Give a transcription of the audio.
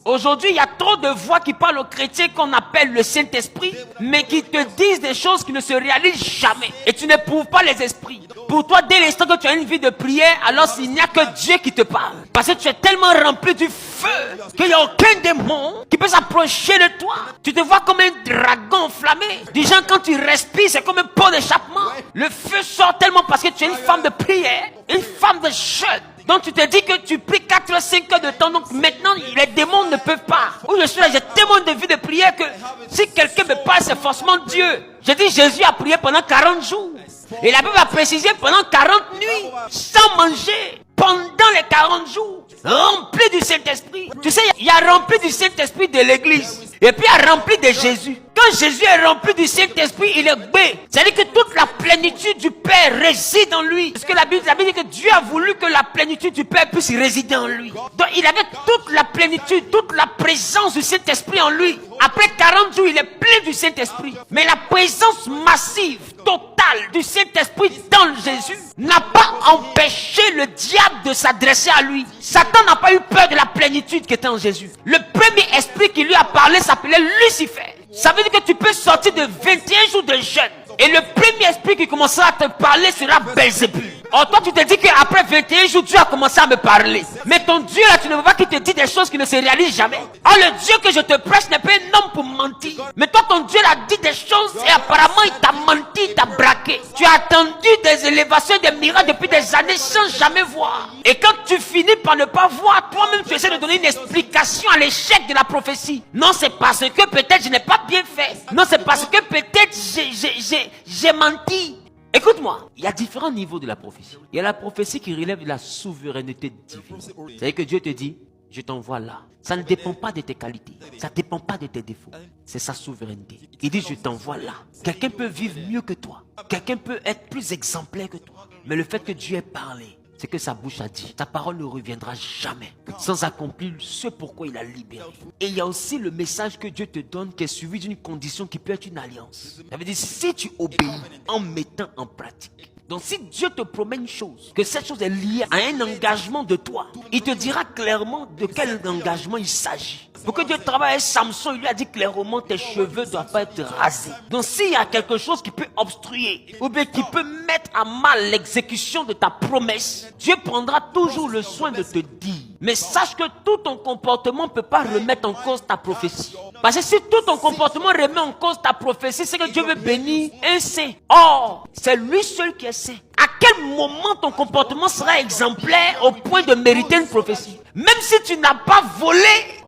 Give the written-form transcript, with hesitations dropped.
Aujourd'hui, il y a trop de voix qui parlent aux chrétiens qu'on appelle le Saint-Esprit, mais qui te disent des choses qui ne se réalisent jamais. Et tu n'éprouves pas les esprits. Pour toi, dès l'instant que tu as une vie de prière, alors il n'y a que Dieu qui te parle. Parce que tu es tellement rempli du feu qu'il n'y a aucun démon qui peut s'approcher de toi. Tu te vois comme un dragon enflammé. Déjà, quand tu respires, c'est comme un pot d'échappement. Le feu sort tellement parce que tu es une femme de prière, une femme de jeûne. Donc tu te dis que tu pries 4 5 heures de temps. Donc maintenant, les démons ne peuvent pas. Où je suis là, j'ai tellement de vie de prière que si quelqu'un me parle, c'est forcément Dieu. Je dis, Jésus a prié pendant 40 jours. Et la Bible a précisé pendant 40 nuits, sans manger, pendant les 40 jours, rempli du Saint-Esprit. Tu sais, il y a rempli du Saint-Esprit de l'église. Et puis il y a rempli de Jésus. Quand Jésus est rempli du Saint-Esprit, il est bé. C'est-à-dire que toute la plénitude du Père réside en lui. Parce que la Bible dit que Dieu a voulu que la plénitude du Père puisse résider en lui. Donc il avait toute la plénitude, toute la présence du Saint-Esprit en lui. Après 40 jours, il est plein du Saint-Esprit. Mais la présence massive, totale du Saint-Esprit dans Jésus n'a pas empêché le diable de s'adresser à lui. Satan n'a pas eu peur de la plénitude qui était en Jésus. Le premier esprit qui lui a parlé s'appelait Lucifer. Ça veut dire que tu peux sortir de 21 jours de jeûne. Et le premier esprit qui commencera à te parler sera Belzébul. Or toi tu te dis qu'après 21 jours Dieu a commencé à me parler. Mais ton Dieu là, tu ne veux pas qu'il te dise des choses qui ne se réalisent jamais. Or le Dieu que je te prêche n'est pas un homme pour mentir. Mais toi ton Dieu a dit des choses et apparemment il t'a menti, il t'a braqué. Tu as attendu des élévations, des miracles depuis des années sans jamais voir. Et quand tu finis par ne pas voir, toi-même tu essaies de donner une explication à l'échec de la prophétie. Non, c'est parce que peut-être je n'ai pas bien fait. Non, c'est parce que peut-être j'ai menti. Écoute-moi, il y a différents niveaux de la prophétie. Il y a la prophétie qui relève de la souveraineté divine. C'est-à-dire que Dieu te dit, je t'envoie là. Ça ne dépend pas de tes qualités. Ça ne dépend pas de tes défauts. C'est sa souveraineté. Il dit, je t'envoie là. Quelqu'un peut vivre mieux que toi. Quelqu'un peut être plus exemplaire que toi. Mais le fait que Dieu ait parlé, c'est que sa bouche a dit, ta parole ne reviendra jamais sans accomplir ce pourquoi il a libéré. Et il y a aussi le message que Dieu te donne qui est suivi d'une condition qui peut être une alliance. Ça veut dire, si tu obéis en mettant en pratique. Donc si Dieu te promet une chose, que cette chose est liée à un engagement de toi, il te dira clairement de quel engagement il s'agit. Pour que Dieu travaille avec Samson, il lui a dit clairement tes cheveux ne doivent pas être rasés. Donc s'il y a quelque chose qui peut obstruer, ou bien qui peut mettre à mal l'exécution de ta promesse, Dieu prendra toujours le soin de te dire. Mais sache que tout ton comportement ne peut pas remettre en cause ta prophétie. Parce que si tout ton comportement remet en cause ta prophétie, c'est que Dieu veut bénir un saint. Or, c'est lui seul qui est saint. À quel moment ton comportement sera exemplaire au point de mériter une prophétie? Même si tu n'as pas volé,